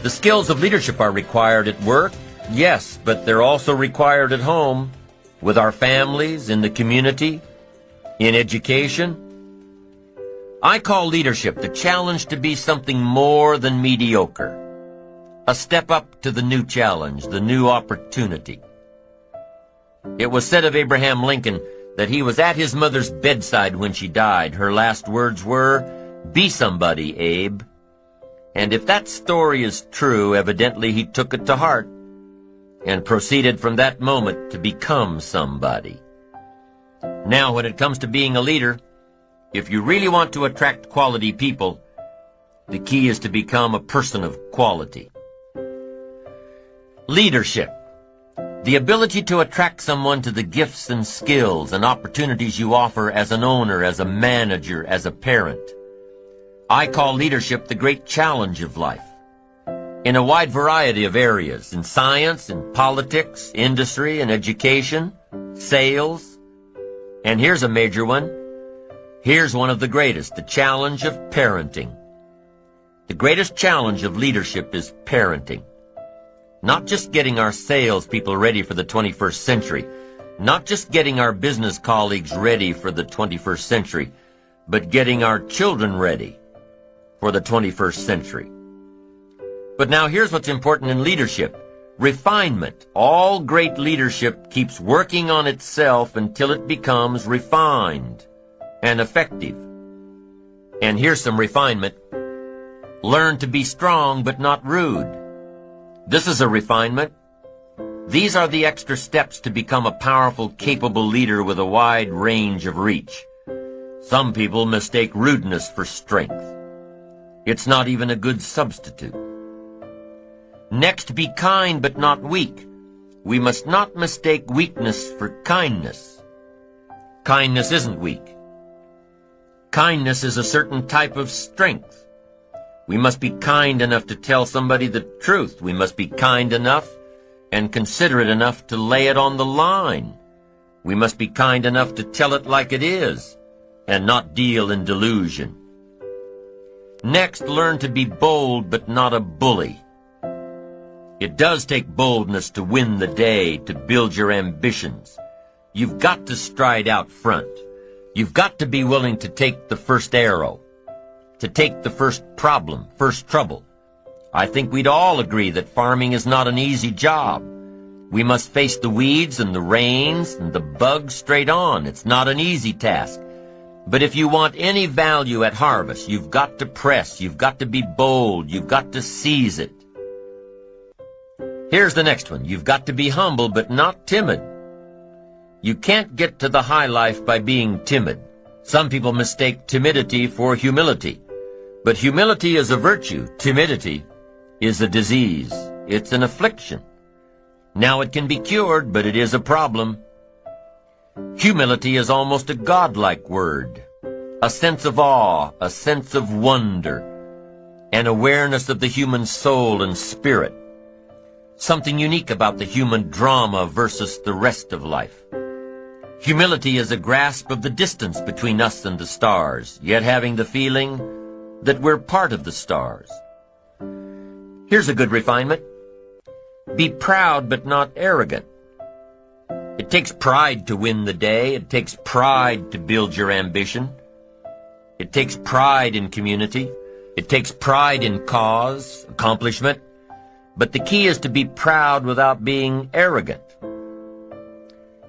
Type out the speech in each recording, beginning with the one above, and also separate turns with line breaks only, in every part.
The skills of leadership are required at work, yes, but they're also required at home, with our families, in the community, in education. I call leadership the challenge to be something more than mediocre. A step up to the new challenge, the new opportunity. It was said of Abraham Lincoln that he was at his mother's bedside when she died. Her last words were, "Be somebody, Abe." And if that story is true, evidently he took it to heart and proceeded from that moment to become somebody. Now, when it comes to being a leader, if you really want to attract quality people, the key is to become a person of quality. Leadership. The ability to attract someone to the gifts and skills and opportunities you offer as an owner, as a manager, as a parent. I call leadership the great challenge of life. In a wide variety of areas, in science, in politics, industry, and education, sales. And here's a major one. Here's one of the greatest, the challenge of parenting. The greatest challenge of leadership is parenting. Not just getting our salespeople ready for the 21st century, not just getting our business colleagues ready for the 21st century, but getting our children ready for the 21st century. But now here's what's important in leadership. Refinement. All great leadership keeps working on itself until it becomes refined and effective. And here's some refinement. Learn to be strong but not rude. This is a refinement. These are the extra steps to become a powerful, capable leader with a wide range of reach. Some people mistake rudeness for strength. It's not even a good substitute. Next, be kind but not weak. We must not mistake weakness for kindness. Kindness isn't weak. Kindness is a certain type of strength. We must be kind enough to tell somebody the truth. We must be kind enough and considerate enough to lay it on the line. We must be kind enough to tell it like it is and not deal in delusion. Next, learn to be bold but not a bully. It does take boldness to win the day, to build your ambitions. You've got to stride out front. You've got to be willing to take the first arrow, to take the first problem, first trouble. I think we'd all agree that farming is not an easy job. We must face the weeds and the rains and the bugs straight on. It's not an easy task. But if you want any value at harvest, you've got to press, you've got to be bold, you've got to seize it. Here's the next one. You've got to be humble but not timid. You can't get to the high life by being timid. Some people mistake timidity for humility. But humility is a virtue. Timidity is a disease. It's an affliction. Now it can be cured, but it is a problem. Humility is almost a godlike word. A sense of awe, a sense of wonder, an awareness of the human soul and spirit. Something unique about the human drama versus the rest of life. Humility is a grasp of the distance between us and the stars, yet having the feeling that we're part of the stars. Here's a good refinement. Be proud but not arrogant. It takes pride to win the day. It takes pride to build your ambition. It takes pride in community. It takes pride in cause, accomplishment. But the key is to be proud without being arrogant.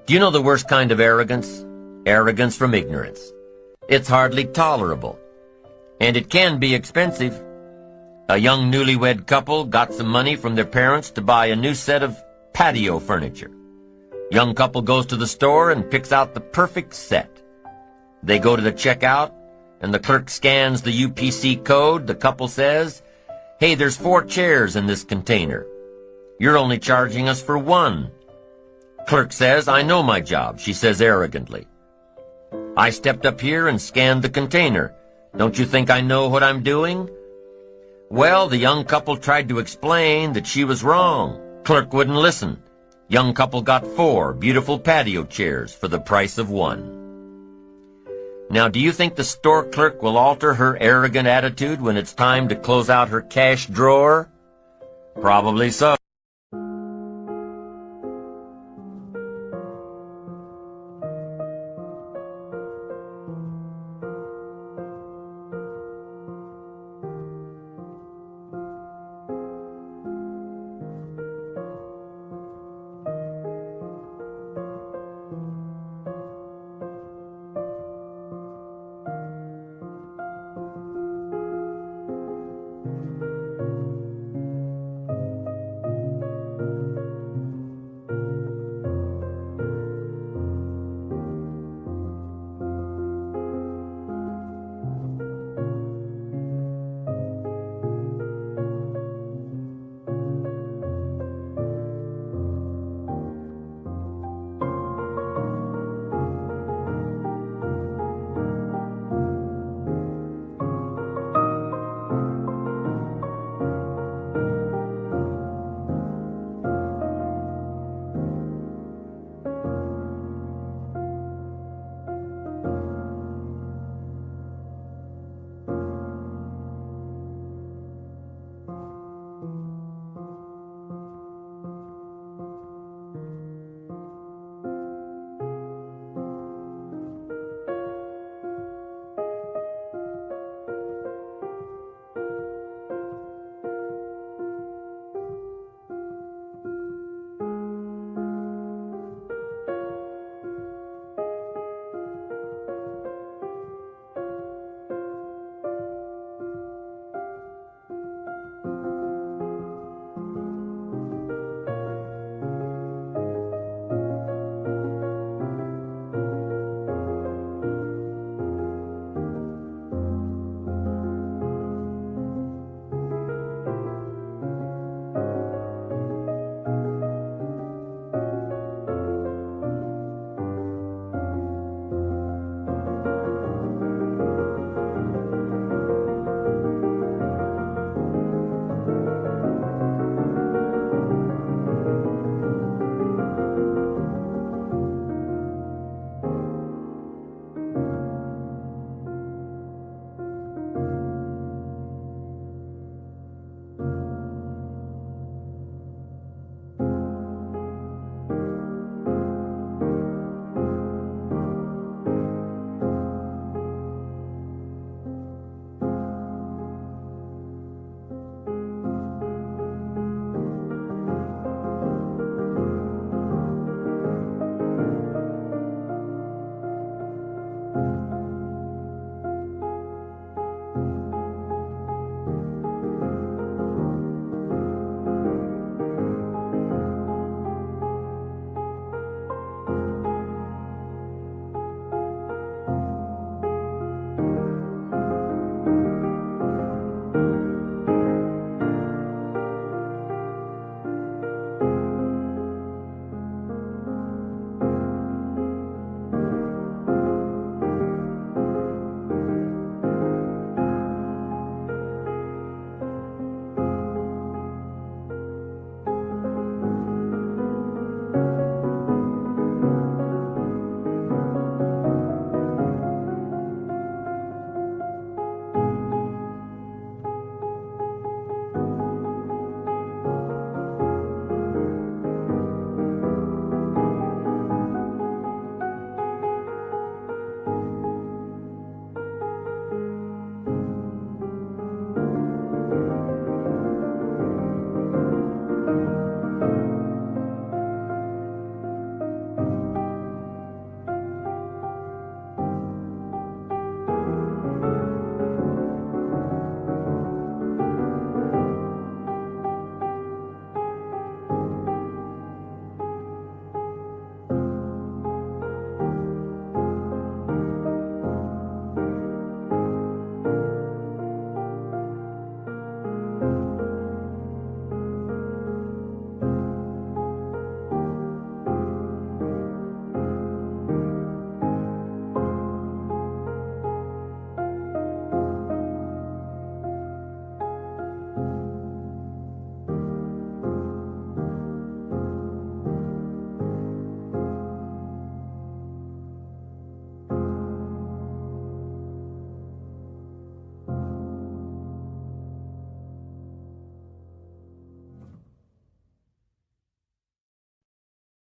Do you know the worst kind of arrogance? Arrogance from ignorance. It's hardly tolerable. And it can be expensive. A young newlywed couple got some money from their parents to buy a new set of patio furniture. Young couple goes to the store and picks out the perfect set. They go to the checkout, and the clerk scans the UPC code. The couple says, "Hey, there's 4 chairs in this container. You're only charging us for 1. Clerk says, "I know my job," she says arrogantly. "I stepped up here and scanned the container. Don't you think I know what I'm doing?" Well, the young couple tried to explain that she was wrong. Clerk wouldn't listen. Young couple got 4 beautiful patio chairs for the price of 1. Now, do you think the store clerk will alter her arrogant attitude when it's time to close out her cash drawer? Probably so.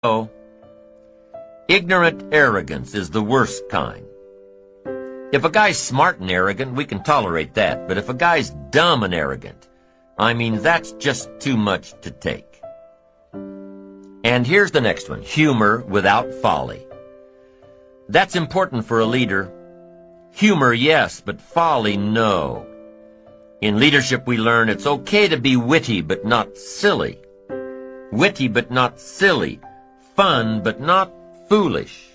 So, ignorant arrogance is the worst kind. If a guy's smart and arrogant, we can tolerate that. But if a guy's dumb and arrogant, I mean, that's just too much to take. And here's the next one, humor without folly. That's important for a leader. Humor, yes, but folly, no. In leadership, we learn it's okay to be witty, but not silly. Witty, but not silly. Fun, but not foolish.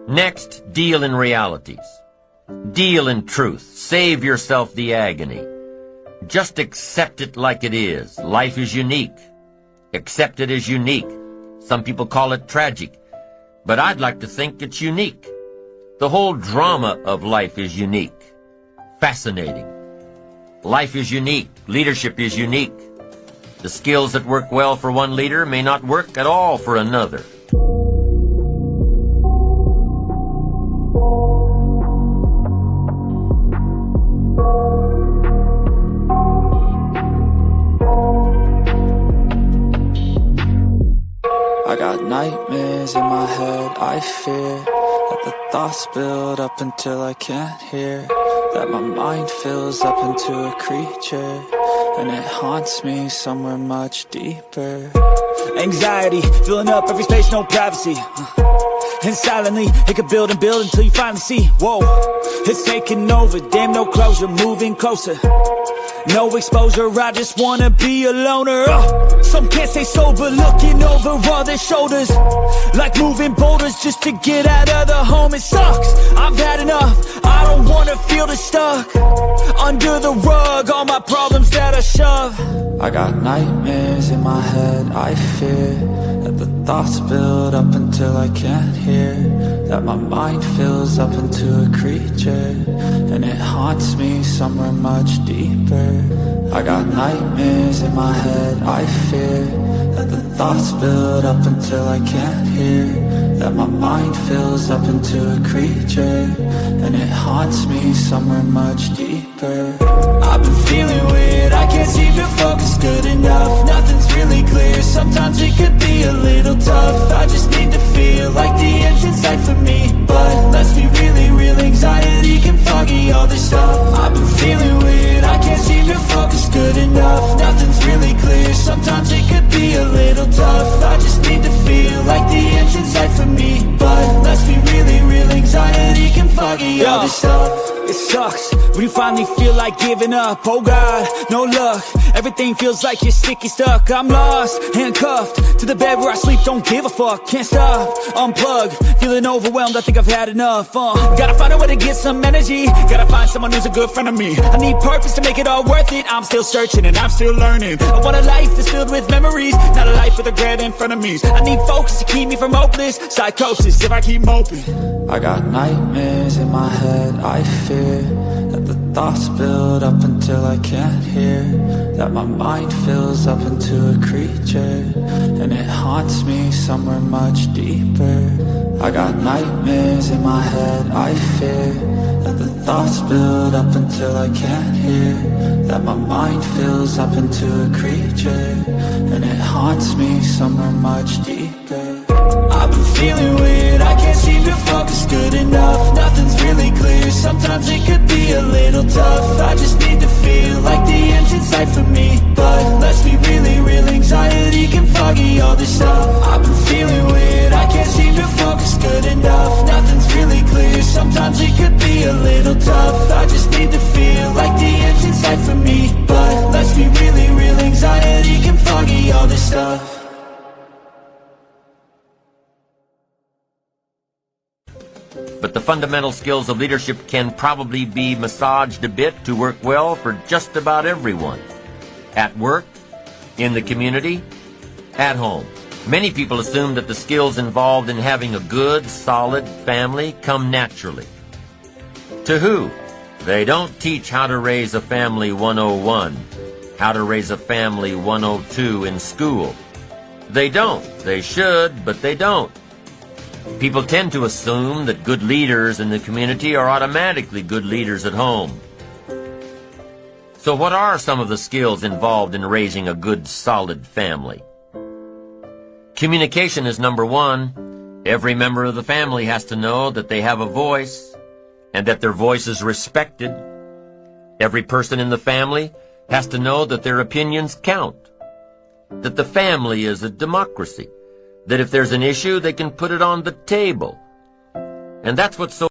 Next, deal in realities. Deal in truth. Save yourself the agony. Just accept it like it is. Life is unique. Accept it as unique. Some people call it tragic, but I'd like to think it's unique. The whole drama of life is unique. Fascinating. Life is unique. Leadership is unique. The skills that work well for one leader may not work at all for another.
I got nightmares in my head, I fear that the thoughts build up until I can't hear, that my mind fills up into a creature, and it haunts me somewhere much deeper.
Anxiety, filling up every space, no privacy. And silently, it could build and build until you finally see, whoa, it's taking over, damn no closure, moving closer. No exposure, I just wanna be a loner. Some can't stay sober, looking over all their shoulders, like moving boulders just to get out of the home. It sucks, I've had enough, I don't wanna feel the stuck under the rug, all my problems that I shove.
I got nightmares in my head, I fear that the thoughts build up until I can't hear, that my mind fills up into a creature, and it haunts me somewhere much deeper. I got nightmares in my head, I fear that the thoughts build up until I can't hear, that my mind fills up into a creature, and it haunts me somewhere much deeper.
I've been feeling weird, I can't seem to focus good enough. Nothing's really clear, sometimes it could be a little tough. I just need to feel like the end's in sight for me, but let's be really real, anxiety can foggy all this stuff. I've been feeling weird, I can't seem to focus good enough. Nothing's really clear, sometimes it could be a little tough. I just need to feel like the end's in sight for me, but let's be really real, anxiety can foggy all this stuff. It sucks when you finally feel like giving up. Oh God, no luck, everything feels like you're sticky stuck. I'm lost, handcuffed to the bed where I sleep, don't give a fuck. Can't stop, unplug, feeling overwhelmed, I think I've had enough. Gotta find a way to get some energy, gotta find someone who's a good friend of me. I need purpose to make it all worth it, I'm still searching and I'm still learning. I want a life that's filled with memories, not a life with regret in front of me. I need focus to keep me from hopeless psychosis if I keep moping.
I got nightmares in my head, I fear that the thoughts build up until I can't hear, that my mind fills up into a creature, and it haunts me somewhere much deeper. I got nightmares in my head, I fear that the thoughts build up until I can't hear, that my mind fills up into a creature, and it haunts me somewhere much deeper.
I've been feeling weird, I can't seem to focus good enough. Nothing's really clear, sometimes it could be a little tough. I just need to feel like the end's in sight for me, but let's be really real, anxiety can foggy all this stuff. I've been feeling weird, I can't seem to focus good enough. Nothing's really clear, sometimes it could be a little tough. I just need to feel like the end's in sight for me, but let's be really real, anxiety can foggy all this stuff.
But the fundamental skills of leadership can probably be massaged a bit to work well for just about everyone. At work, in the community, at home. Many people assume that the skills involved in having a good, solid family come naturally. To who? They don't teach how to raise a family 101, how to raise a family 102 in school. They don't. They should, but they don't. People tend to assume that good leaders in the community are automatically good leaders at home. So what are some of the skills involved in raising a good, solid family? Communication is number one. Every member of the family has to know that they have a voice and that their voice is respected. Every person in the family has to know that their opinions count, that the family is a democracy, that if there's an issue, they can put it on the table. And that's what's so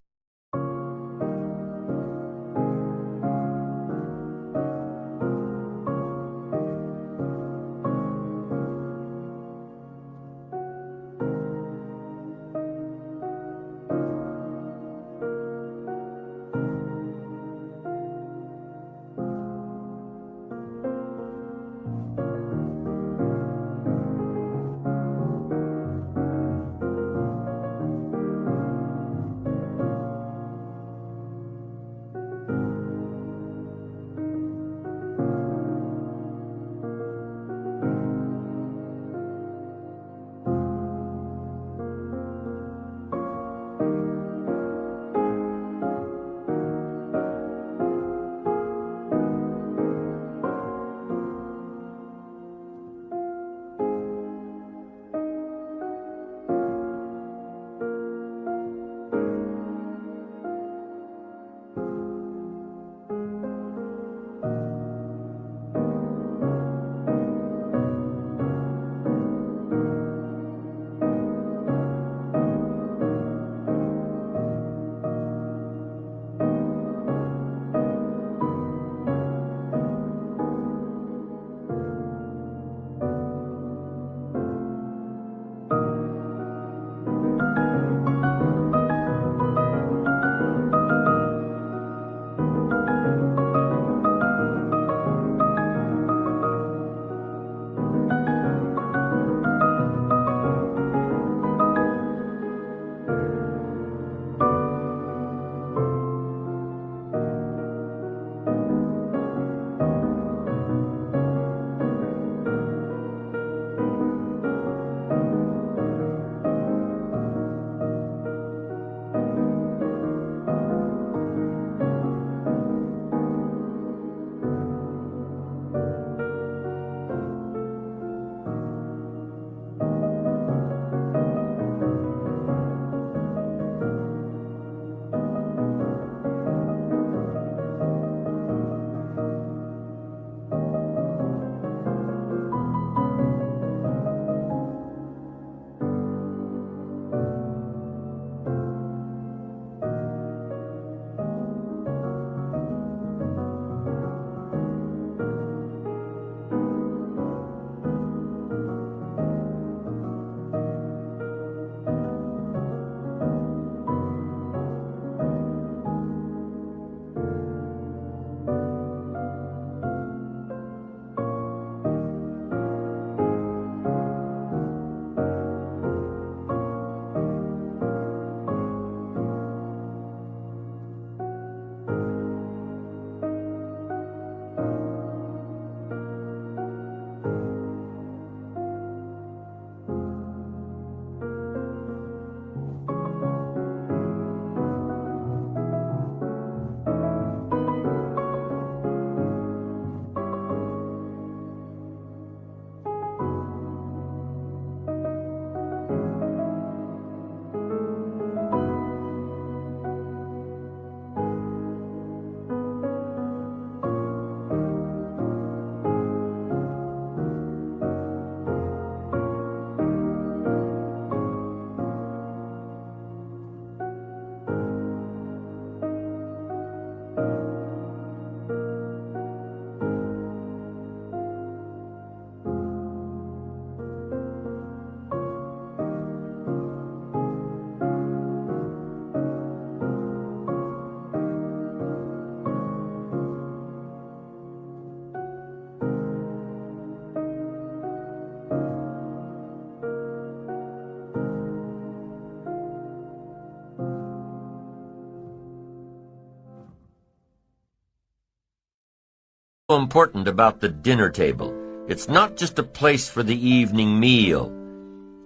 important about the dinner table. It's not just a place for the evening meal.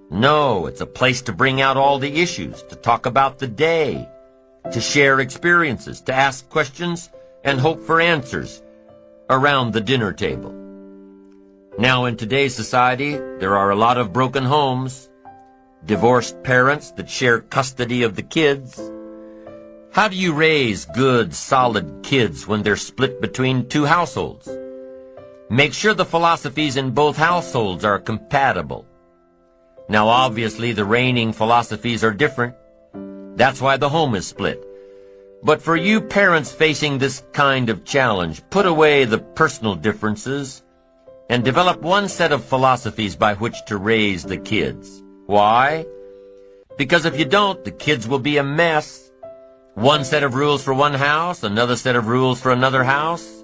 No, it's a place to bring out all the issues, to talk about the day, to share experiences, to ask questions and hope for answers around the dinner table. Now, in today's society, there are a lot of broken homes, divorced parents that share custody of the kids. How do you raise good, solid kids when they're split between two households? Make sure the philosophies in both households are compatible. Now, obviously, the reigning philosophies are different. That's why the home is split. But for you parents facing this kind of challenge, put away the personal differences and develop one set of philosophies by which to raise the kids. Why? Because if you don't, the kids will be a mess. One set of rules for one house, another set of rules for another house.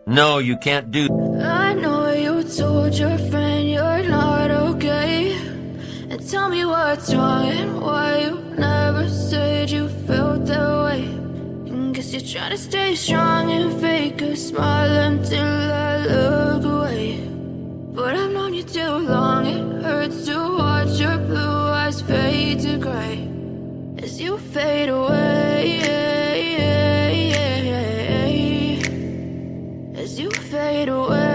No, you can't do.
I know you told your friend you're not okay, and tell me what's wrong and why you never said you felt that way. And guess you're trying to stay strong and fake a smile until I look away. But I've known you too long, it hurts to watch your blue eyes fade to gray as you fade away, as you fade away.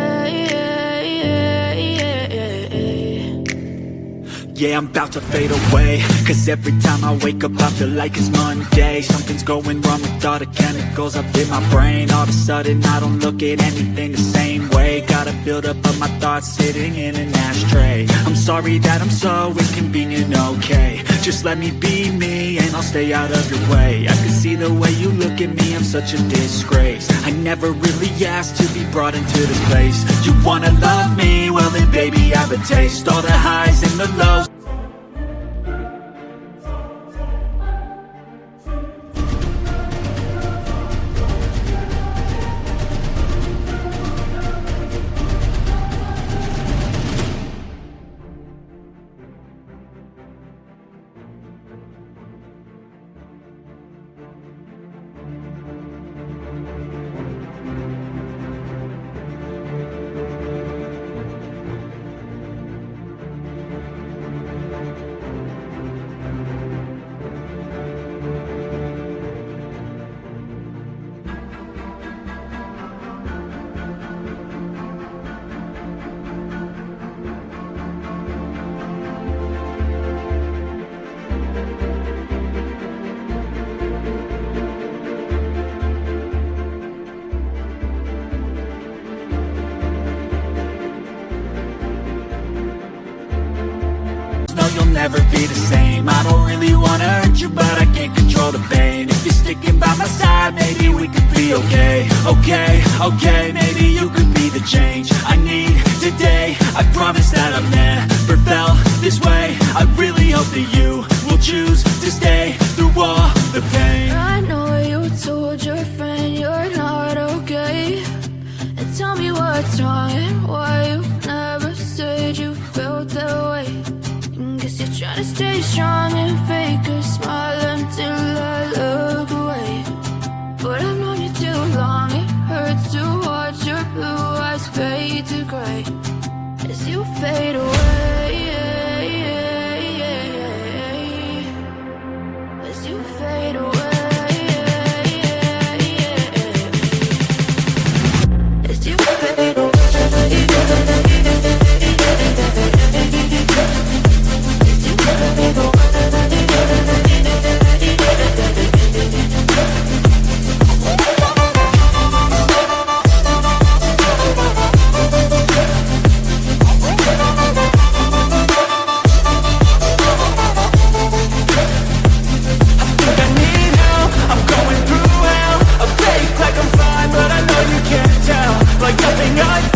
Yeah, I'm about to fade away, cause every time I wake up I feel like it's Monday. Something's going wrong with all the chemicals up in my brain. All of a sudden I don't look at anything the same way. Got a buildup of my thoughts sitting in an ashtray. I'm sorry that I'm so inconvenient, okay. Just let me be me and I'll stay out of your way. I can see the way you look at me, I'm such a disgrace. I never really asked to be brought into this place. You wanna love me? Well then baby I have a taste. All the highs and the lows. You'll never be the same. I don't really wanna hurt you, but I can't control the pain. If you're sticking by my side, maybe we could be okay. Okay, maybe you could be the change I need today. I promise that I've never felt this way. I really hope that you will choose to stay through all the pain.
I know you told your friend you're not okay, and tell me what's wrong and why you never said you felt that way. Guess you're trying to stay strong and fake a smile until I look away. But I've known you too long, it hurts to watch your blue eyes fade to gray as you fade away, as you fade away, as you fade away.
Like nothing I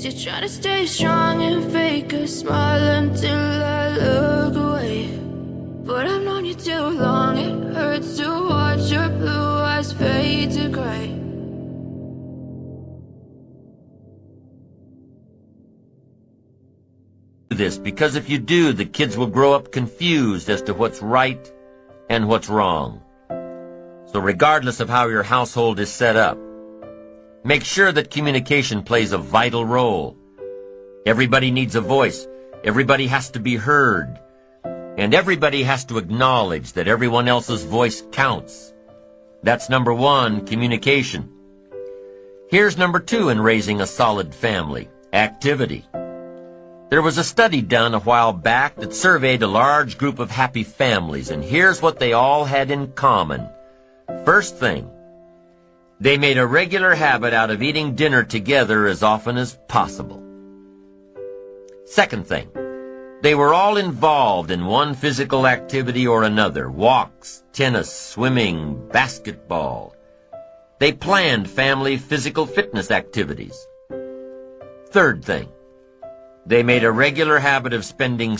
Guess you're trying to stay strong and fake a smile until I look away. But I've known you too long, it hurts to watch your blue eyes fade to gray.
This, because if you do, the kids will grow up confused as to what's right and what's wrong. So regardless of how your household is set up, make sure that communication plays a vital role. Everybody needs a voice. Everybody has to be heard. And everybody has to acknowledge that everyone else's voice counts. That's number one, communication. Here's number two in raising a solid family, activity. There was a study done a while back that surveyed a large group of happy families, and here's what they all had in common. First thing, they made a regular habit out of eating dinner together as often as possible. Second thing, they were all involved in one physical activity or another, walks, tennis, swimming, basketball. They planned family physical fitness activities. Third thing, they made a regular habit of spending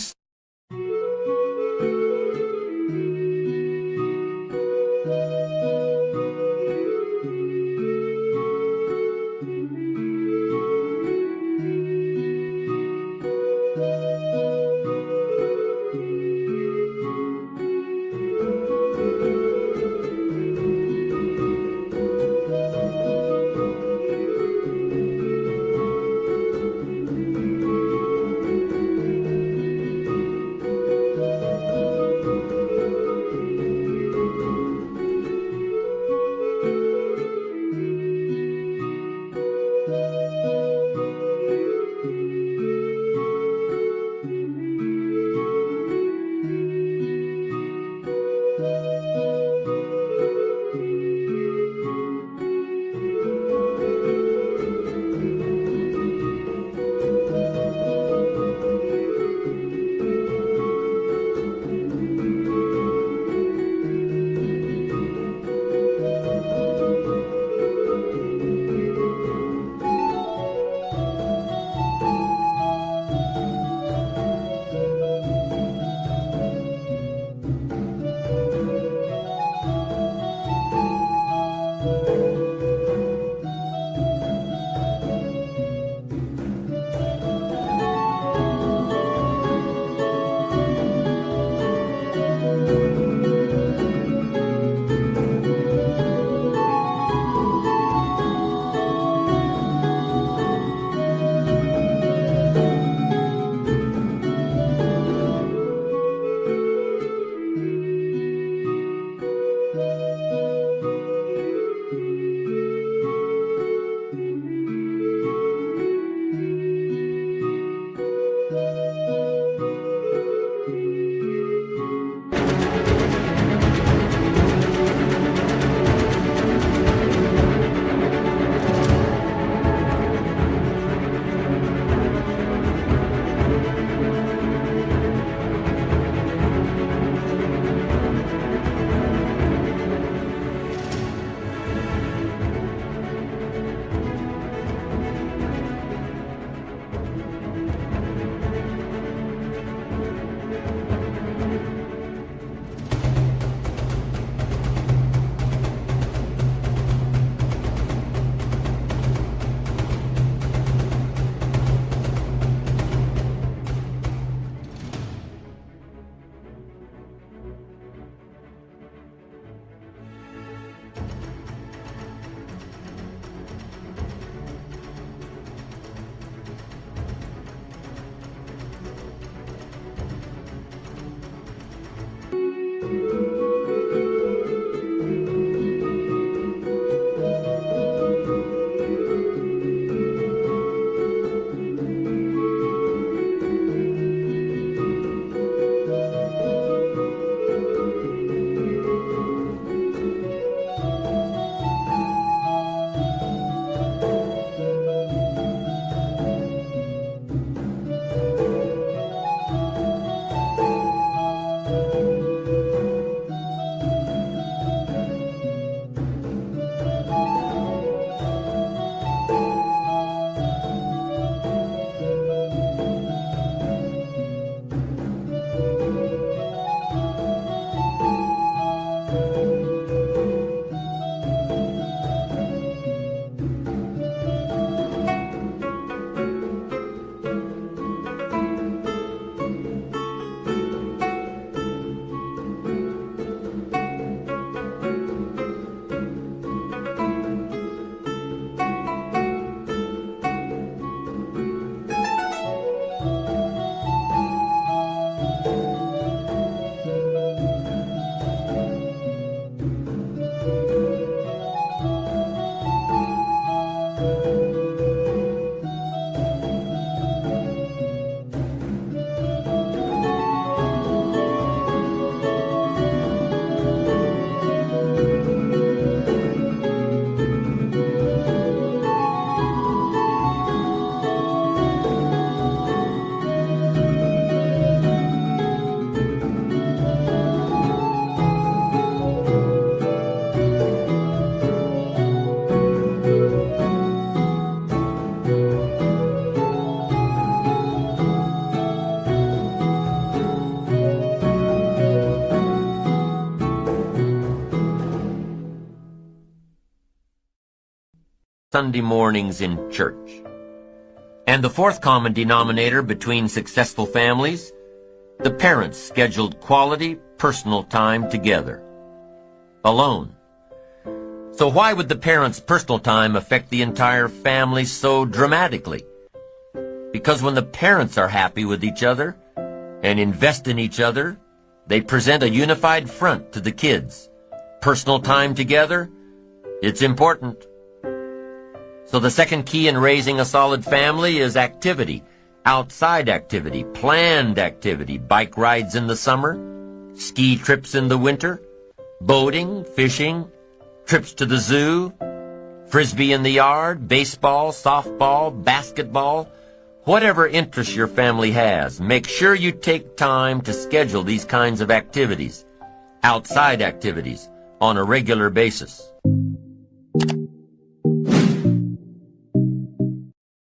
Sunday mornings in church. And the fourth common denominator between successful families, the parents scheduled quality, personal time together. Alone. So why would the parents' personal time affect the entire family so dramatically? Because when the parents are happy with each other and invest in each other, they present a unified front to the kids. Personal time together, it's important. So the second key in raising a solid family is activity. Outside activity, planned activity, bike rides in the summer, ski trips in the winter, boating, fishing, trips to the zoo, frisbee in the yard, baseball, softball, basketball, whatever interest your family has, make sure you take time to schedule these kinds of activities, outside activities, on a regular basis.